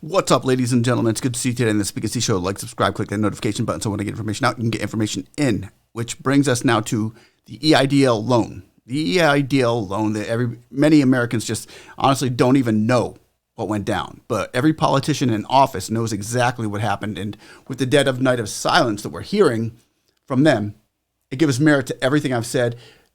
What's up, ladies and gentlemen? It's good to see you today in the Speak and See show. Like, subscribe, click that notification button so when I get information out, you can get information in. Which brings us now to the EIDL loan. The EIDL loan that many Americans just honestly don't even know what went down. But every politician in office knows exactly what happened. And with the dead of night of silence that we're hearing from them, it gives merit to everything I've said.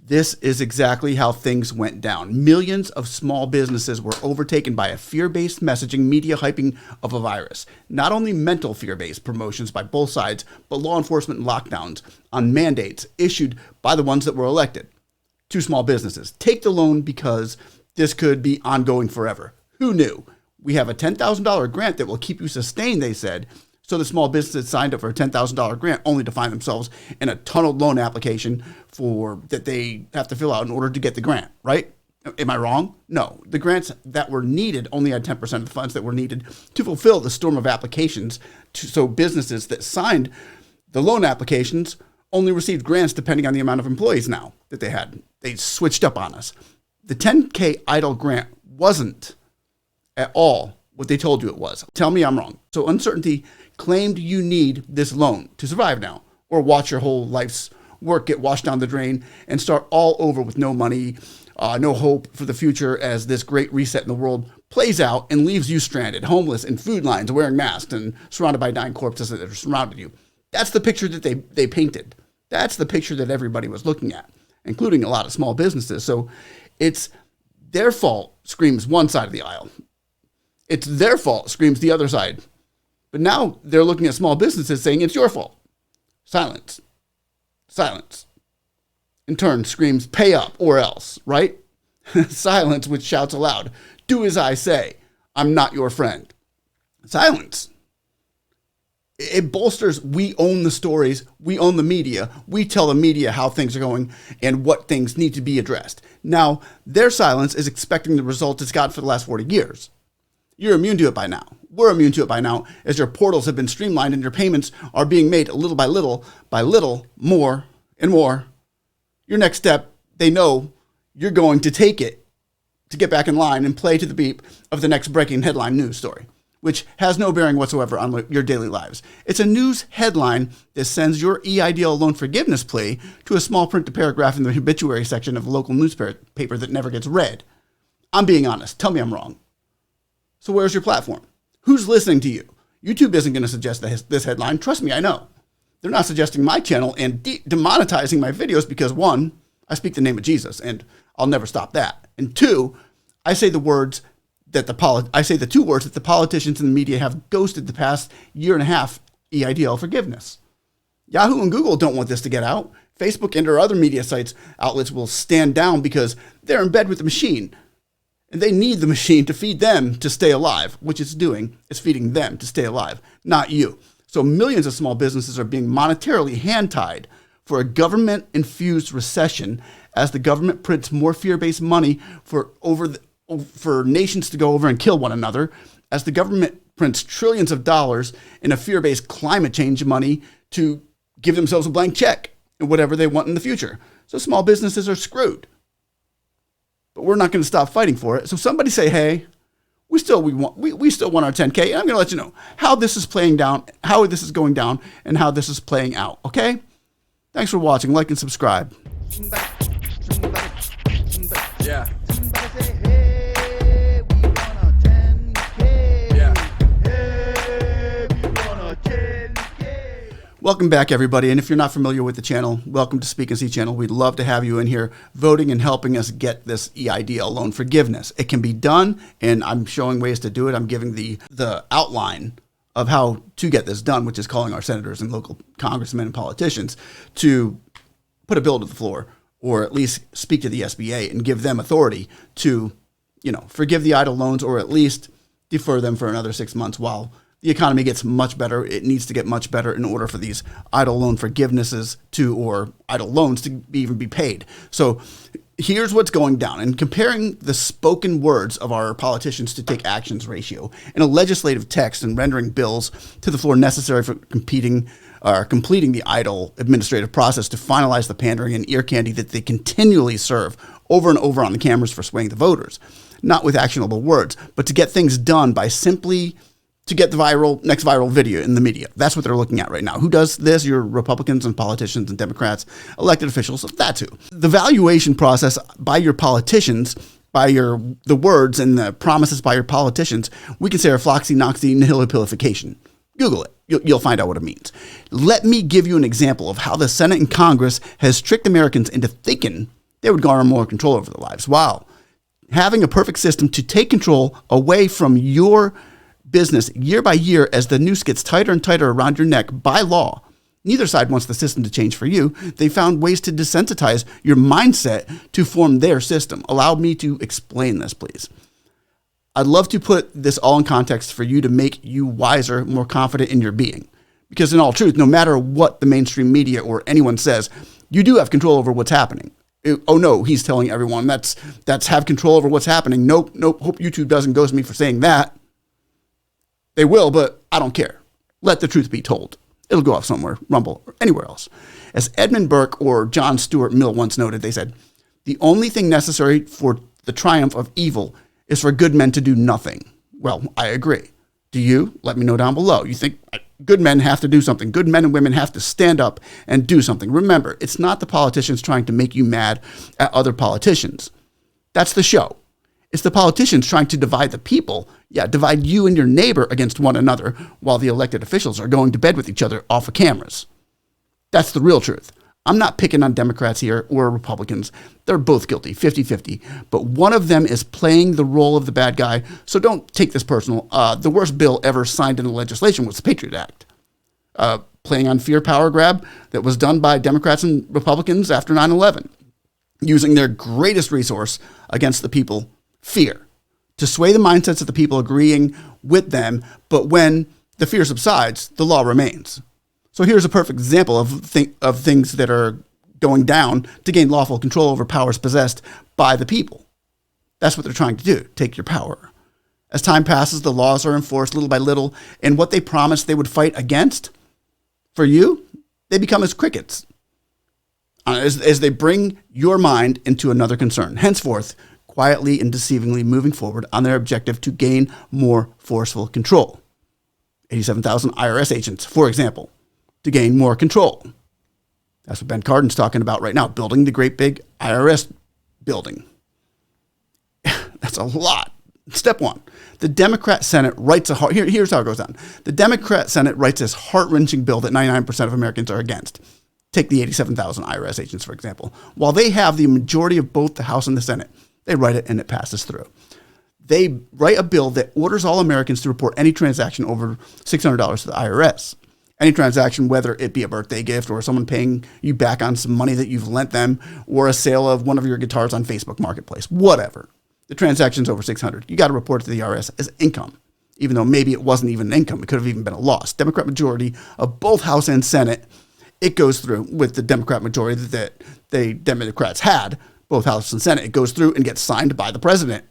This is exactly how things went down. Millions of small businesses were overtaken by a fear-based messaging media hyping of a virus. Not only mental fear-based promotions by both sides, but law enforcement lockdowns on mandates issued by the ones that were elected. To small businesses, take the loan because this could be ongoing forever. Who knew? We have a $10,000 grant that will keep you sustained, they said. So the small businesses signed up for a $10,000 grant only to find themselves in a tunneled loan application that they have to fill out in order to get the grant, right? Am I wrong? No. The grants that were needed only had 10% of the funds that were needed to fulfill the storm of applications. So businesses that signed the loan applications only received grants depending on the amount of employees now that they had. They switched up on us. The $10K EIDL grant wasn't at all what they told you it was. Tell me I'm wrong. So uncertainty claimed you need this loan to survive now, or watch your whole life's work get washed down the drain and start all over with no money, no hope for the future as this great reset in the world plays out and leaves you stranded, homeless, in food lines, wearing masks and surrounded by dying corpses that are surrounded you. That's the picture that they painted. That's the picture that everybody was looking at, including a lot of small businesses. So it's their fault screams one side of the aisle. It's their fault screams the other side. But now they're looking at small businesses saying it's your fault. Silence. Silence. In turn screams pay up or else, right? Silence which shouts aloud, do as I say. I'm not your friend. Silence. It bolsters, we own the stories, we own the media, we tell the media how things are going and what things need to be addressed. Now, their silence is expecting the results it's got for the last 40 years. You're immune to it by now. We're immune to it by now as your portals have been streamlined and your payments are being made little by little, more and more. Your next step, they know you're going to take it to get back in line and play to the beep of the next breaking headline news story, which has no bearing whatsoever on your daily lives. It's a news headline that sends your EIDL loan forgiveness plea to a small print paragraph in the obituary section of a local newspaper that never gets read. I'm being honest. Tell me I'm wrong. So where's your platform? Who's listening to you? YouTube isn't going to suggest this headline. Trust me, I know. They're not suggesting my channel and demonetizing my videos because, one, I speak the name of Jesus, and I'll never stop that. And two, I say the two words that the politicians and the media have ghosted the past year and a half: EIDL forgiveness. Yahoo and Google don't want this to get out. Facebook and our other media outlets will stand down because they're in bed with the machine. And they need the machine to feed them to stay alive, which it's doing. It's feeding them to stay alive, not you. So millions of small businesses are being monetarily hand-tied for a government-infused recession as the government prints more fear-based money for nations to go over and kill one another, as the government prints trillions of dollars in a fear-based climate change money to give themselves a blank check and whatever they want in the future. So small businesses are screwed. But we're not going to stop fighting for it. So somebody say, hey, we still want our 10K. And I'm going to let you know how this is playing down, how this is going down, and how this is playing out. Okay? Thanks for watching. Like and subscribe. Yeah. Welcome back, everybody. And if you're not familiar with the channel, welcome to Speak and See channel. We'd love to have you in here voting and helping us get this EIDL loan forgiveness. It can be done, and I'm showing ways to do it. I'm giving the outline of how to get this done, which is calling our senators and local congressmen and politicians to put a bill to the floor, or at least speak to the SBA and give them authority to, forgive the EIDL loans, or at least defer them for another 6 months while the economy gets much better. It needs to get much better in order for these EIDL loan forgivenesses or EIDL loans to even be paid. So here's what's going down. And comparing the spoken words of our politicians to take actions ratio in a legislative text and rendering bills to the floor necessary for completing the EIDL administrative process to finalize the pandering and ear candy that they continually serve over and over on the cameras for swaying the voters. Not with actionable words, but to get things done by simply to get the next viral video in the media. That's what they're looking at right now. Who does this? Your Republicans and politicians and Democrats, elected officials, that's who. The valuation process by your politicians, by the words and the promises by your politicians, we can say are floxy, noxy, nihilopilification. Google it. You'll find out what it means. Let me give you an example of how the Senate and Congress has tricked Americans into thinking they would garner more control over their lives, while having a perfect system to take control away from your business year by year as the noose gets tighter and tighter around your neck by law. Neither side wants the system to change for you. They found ways to desensitize your mindset to form their system. Allow me to explain this, please. I'd love to put this all in context for you to make you wiser, more confident in your being. Because in all truth, no matter what the mainstream media or anyone says, you do have control over what's happening. Oh no, he's telling everyone that's have control over what's happening. Nope. Hope YouTube doesn't ghost me for saying that. They will, but I don't care. Let the truth be told. It'll go off somewhere, Rumble, or anywhere else. As Edmund Burke or John Stuart Mill once noted, they said, the only thing necessary for the triumph of evil is for good men to do nothing. Well, I agree. Do you? Let me know down below. You think good men have to do something. Good men and women have to stand up and do something. Remember, it's not the politicians trying to make you mad at other politicians. That's the show. It's the politicians trying to divide the people. Yeah, divide you and your neighbor against one another while the elected officials are going to bed with each other off of cameras. That's the real truth. I'm not picking on Democrats here or Republicans. They're both guilty, 50-50. But one of them is playing the role of the bad guy, so don't take this personal. The worst bill ever signed into legislation was the Patriot Act. Playing on fear power grab that was done by Democrats and Republicans after 9/11, using their greatest resource against the people, fear, to sway the mindsets of the people agreeing with them, but when the fear subsides, the law remains. So here's a perfect example of things that are going down to gain lawful control over powers possessed by the people. That's what they're trying to do, take your power. As time passes, the laws are enforced little by little, and what they promised they would fight against, for you, they become as crickets, as they bring your mind into another concern. Henceforth, quietly and deceivingly moving forward on their objective to gain more forceful control. 87,000 IRS agents, for example, to gain more control. That's what Ben Cardin's talking about right now, building the great big IRS building. That's a lot. Step one, the Democrat Senate writes here's how it goes down. The Democrat Senate writes this heart-wrenching bill that 99% of Americans are against. Take the 87,000 IRS agents, for example. While they have the majority of both the House and the Senate, they write it and it passes through. They write a bill that orders all Americans to report any transaction over $600 to the IRS. Any transaction, whether it be a birthday gift or someone paying you back on some money that you've lent them, or a sale of one of your guitars on Facebook Marketplace, whatever. The transaction's over $600. You got to report it to the IRS as income, even though maybe it wasn't even an income. It could have even been a loss. Democrat majority of both House and Senate, it goes through with the Democrat majority that the Democrats had, both House and Senate. It goes through and gets signed by the president.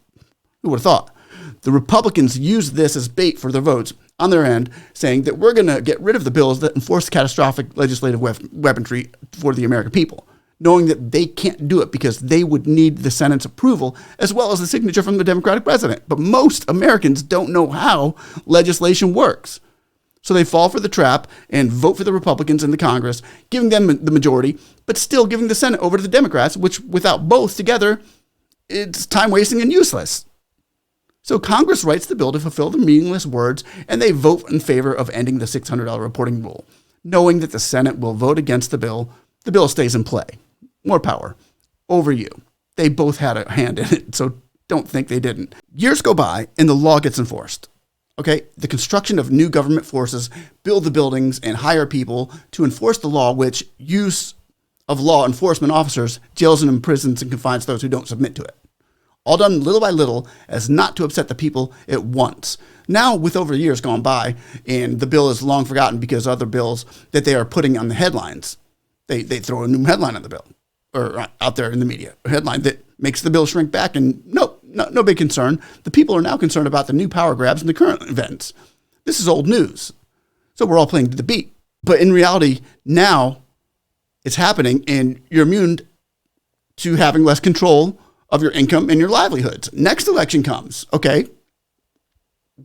Who would have thought? The Republicans use this as bait for their votes on their end, saying that we're going to get rid of the bills that enforce catastrophic legislative weaponry for the American people, knowing that they can't do it because they would need the Senate's approval as well as the signature from the Democratic president. But most Americans don't know how legislation works. So they fall for the trap and vote for the Republicans in the Congress, giving them the majority, but still giving the Senate over to the Democrats, which without both together, it's time wasting and useless. So Congress writes the bill to fulfill the meaningless words, and they vote in favor of ending the $600 reporting rule. Knowing that the Senate will vote against the bill stays in play. More power over you. They both had a hand in it, so don't think they didn't. Years go by, and the law gets enforced. Okay, the construction of new government forces build the buildings and hire people to enforce the law, which use of law enforcement officers jails and imprisons and confines those who don't submit to it. All done little by little as not to upset the people at once. Now, with over years gone by, and the bill is long forgotten because other bills that they are putting on the headlines, they throw a new headline on the bill, or out there in the media, a headline that makes the bill shrink back, and no big concern. The people are now concerned about the new power grabs and the current events. This is old news. So we're all playing to the beat. But in reality, now it's happening, and you're immune to having less control of your income and your livelihoods. Next election comes, okay?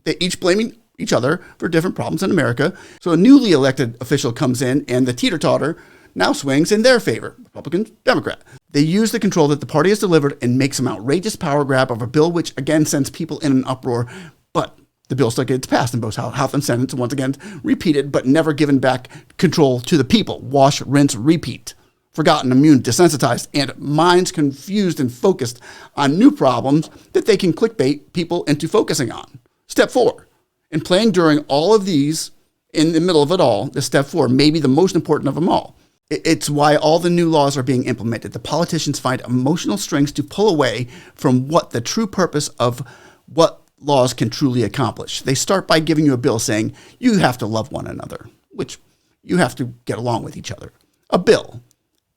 They each blaming each other for different problems in America. So a newly elected official comes in and the teeter-totter now swings in their favor, Republican, Democrat. They use the control that the party has delivered and make some outrageous power grab of a bill which again sends people in an uproar, but the bill still gets passed in both House and Senate, and once again repeated, but never given back control to the people. Wash, rinse, repeat. Forgotten, immune, desensitized, and minds confused and focused on new problems that they can clickbait people into focusing on. Step 4. In playing during all of these, in the middle of it all, the step 4 may be the most important of them all. It's why all the new laws are being implemented. The politicians find emotional strings to pull away from what the true purpose of what laws can truly accomplish. They start by giving you a bill saying you have to love one another, which you have to get along with each other. A bill.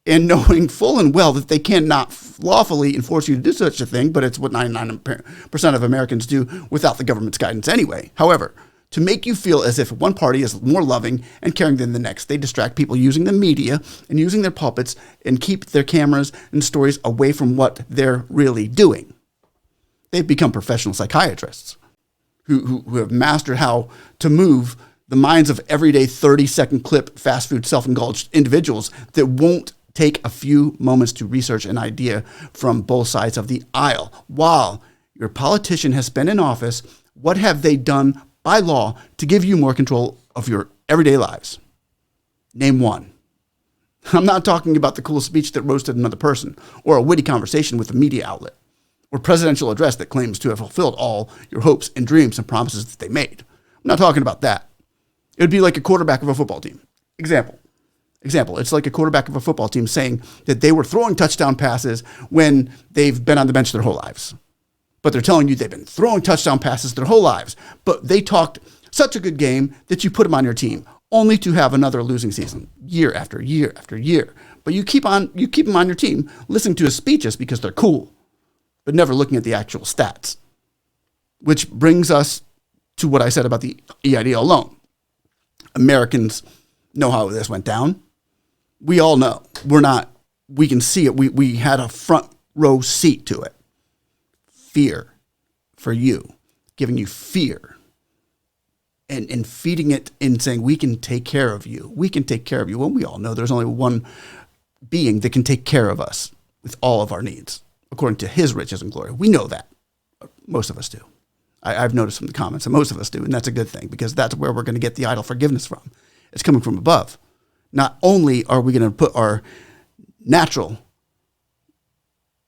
And knowing full and well that they cannot lawfully enforce you to do such a thing, but it's what 99% of Americans do without the government's guidance anyway. However, to make you feel as if one party is more loving and caring than the next, they distract people using the media and using their puppets and keep their cameras and stories away from what they're really doing. They've become professional psychiatrists who have mastered how to move the minds of everyday 30-second clip fast food self-indulged individuals that won't take a few moments to research an idea from both sides of the aisle. While your politician has been in office, what have they done by law to give you more control of your everyday lives? Name one. I'm not talking about the cool speech that roasted another person, or a witty conversation with a media outlet, or presidential address that claims to have fulfilled all your hopes and dreams and promises that they made. I'm not talking about that. It would be like a quarterback of a football team. Example. It's like a quarterback of a football team saying that they were throwing touchdown passes when they've been on the bench their whole lives. But they're telling you they've been throwing touchdown passes their whole lives. But they talked such a good game that you put them on your team, only to have another losing season, year after year after year. But you keep them on your team, listening to his speeches because they're cool, but never looking at the actual stats. Which brings us to what I said about the EIDL loan. Americans know how this went down. We all know. We can see it. We had a front row seat to it. Fear for you, giving you fear and feeding it and saying, we can take care of you. We can take care of you. Well, we all know there's only one being that can take care of us with all of our needs, according to his riches and glory. We know that. Most of us do. I've noticed from the comments that most of us do, and that's a good thing because that's where we're going to get the idol forgiveness from. It's coming from above. Not only are we going to put our natural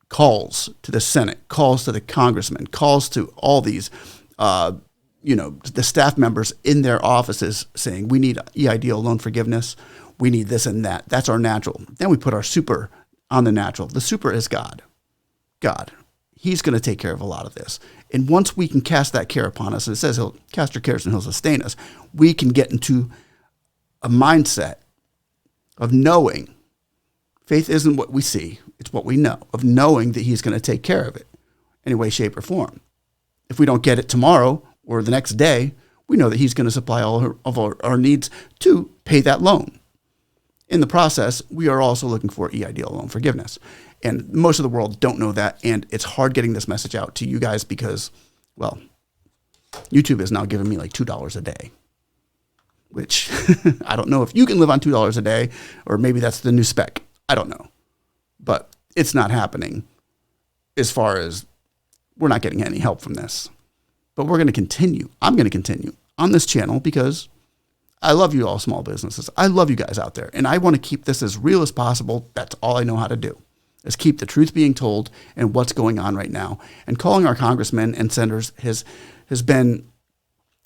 calls to the Senate, calls to the congressmen, calls to all these, the staff members in their offices saying, we need EIDL loan forgiveness. We need this and that. That's our natural. Then we put our super on the natural. The super is God. God. He's going to take care of a lot of this. And once we can cast that care upon us, and it says he'll cast your cares and he'll sustain us, we can get into a mindset of knowing faith isn't what we see, it's what we know, of knowing that he's going to take care of it in any way, shape, or form. If we don't get it tomorrow or the next day, we know that he's going to supply all of our needs to pay that loan. In the process, we are also looking for EIDL loan forgiveness. And most of the world don't know that, and it's hard getting this message out to you guys because, well, YouTube is now giving me like $2 a day, which I don't know if you can live on $2 a day, or maybe that's the new spec. I don't know. But it's not happening as far as we're not getting any help from this. But we're going to continue. I'm going to continue on this channel because I love you all small businesses. I love you guys out there. And I want to keep this as real as possible. That's all I know how to do, is keep the truth being told and what's going on right now. And calling our congressmen and senators has been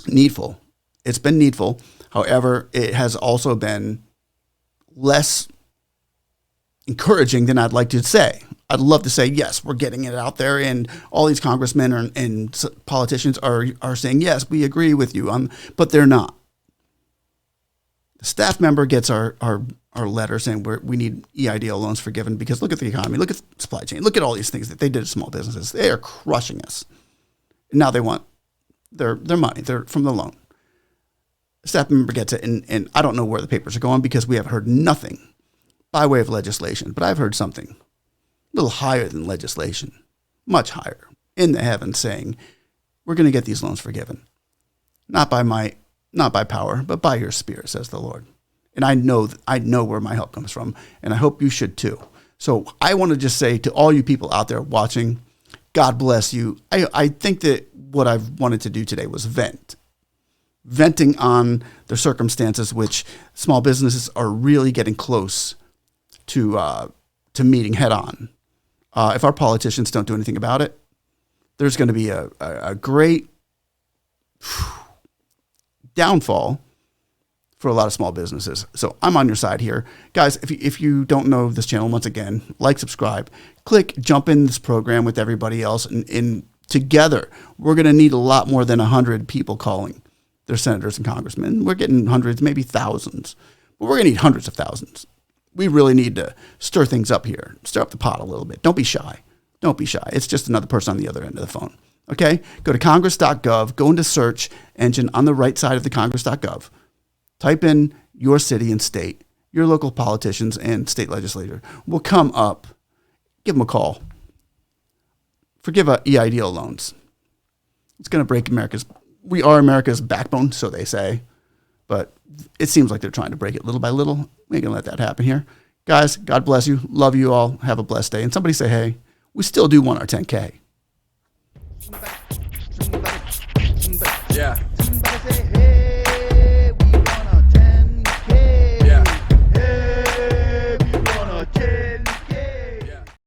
needful. It's been needful. However, it has also been less encouraging than I'd like to say. I'd love to say, yes, we're getting it out there, and all these congressmen and politicians are saying, yes, we agree with you, but they're not. The staff member gets our letter saying we need EIDL loans forgiven because look at the economy, look at the supply chain, look at all these things that they did to small businesses. They are crushing us. And now they want their money from the loan. The staff member gets it, and I don't know where the papers are going because we have heard nothing by way of legislation, but I've heard something a little higher than legislation, much higher, in the heavens saying, we're going to get these loans forgiven. not by might, not by power, but by your Spirit, says the Lord. And I know where my help comes from, and I hope you should too. So I want to just say to all you people out there watching, God bless you. I think that what I've wanted to do today was venting on the circumstances which small businesses are really getting close to meeting head on. If our politicians don't do anything about it, there's going to be a great downfall for a lot of small businesses. So I'm on your side here. Guys, if you don't know this channel, once again, like, subscribe, jump in this program with everybody else. And together, we're going to need a lot more than 100 people calling their senators and congressmen. We're getting hundreds, maybe thousands, but we're going to need hundreds of thousands. We really need to stir things up here, stir up the pot a little bit. Don't be shy. Don't be shy. It's just another person on the other end of the phone. Okay? Go to congress.gov, go into search engine on the right side of the congress.gov. Type in your city and state, your local politicians and state legislature will come up. Give them a call. Forgive EIDL loans. It's going to break we are America's backbone, so they say, but it seems like they're trying to break it little by little. We ain't going to let that happen here. Guys, God bless you. Love you all. Have a blessed day. And somebody say, hey, we still do want our 10K.